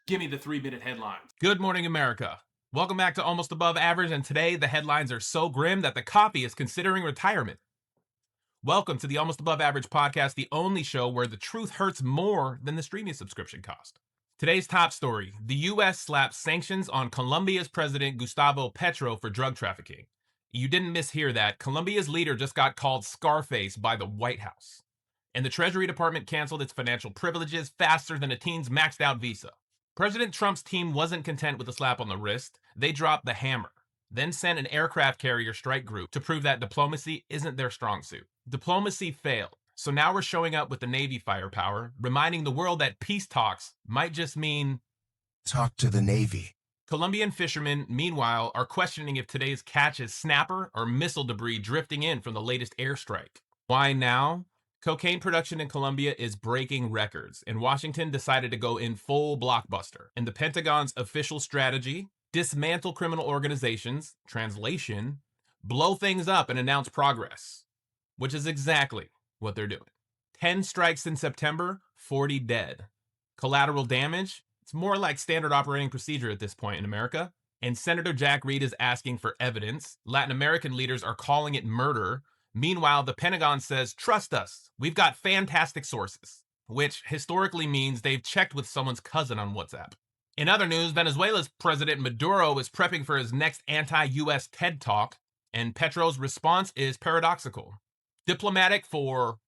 Give me the 3-minute headlines. Good morning, America. Welcome back to Almost Above Average, and today the headlines are so grim that the copy is considering retirement. Welcome to the Almost Above Average podcast, the only show where the truth hurts more than the streaming subscription cost. Today's top story: the U.S. slaps sanctions on Colombia's president Gustavo Petro for drug trafficking. You didn't mishear that. Colombia's leader just got called Scarface by the White House. And the Treasury Department canceled its financial privileges faster than a teen's maxed out visa. President Trump's team wasn't content with a slap on the wrist. They dropped the hammer, then sent an aircraft carrier strike group to prove that diplomacy isn't their strong suit. Diplomacy failed, so now we're showing up with the Navy firepower, reminding the world that peace talks might just mean talk to the Navy. Colombian fishermen, meanwhile, are questioning if today's catch is snapper or missile debris drifting in from the latest airstrike. Why now? Cocaine production in Colombia is breaking records, and Washington decided to go in full blockbuster. And the Pentagon's official strategy: dismantle criminal organizations, translation, blow things up and announce progress, which is exactly what they're doing. 10 strikes in September, 40 dead. Collateral damage? It's more like standard operating procedure at this point in America. And Senator Jack Reed is asking for evidence. Latin American leaders are calling it murder. Meanwhile, the Pentagon says, trust us, we've got fantastic sources, which historically means they've checked with someone's cousin on WhatsApp. In other news, Venezuela's President Maduro is prepping for his next anti-US TED Talk, and Petro's response is paradoxical. Diplomatic for,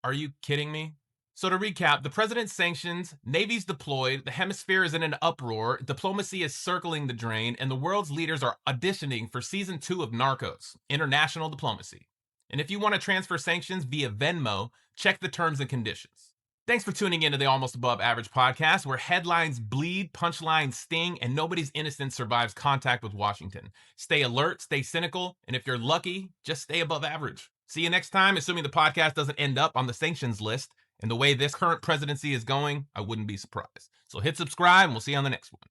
are you kidding me? So to recap, the president's sanctions, Navy's deployed, the hemisphere is in an uproar, diplomacy is circling the drain, and the world's leaders are auditioning for season 2 of Narcos, international diplomacy. And if you want to transfer sanctions via Venmo, check the terms and conditions. Thanks for tuning into the Almost Above Average podcast, where headlines bleed, punchlines sting, and nobody's innocence survives contact with Washington. Stay alert, stay cynical, and if you're lucky, just stay above average. See you next time, assuming the podcast doesn't end up on the sanctions list. And the way this current presidency is going, I wouldn't be surprised. So hit subscribe, and we'll see you on the next one.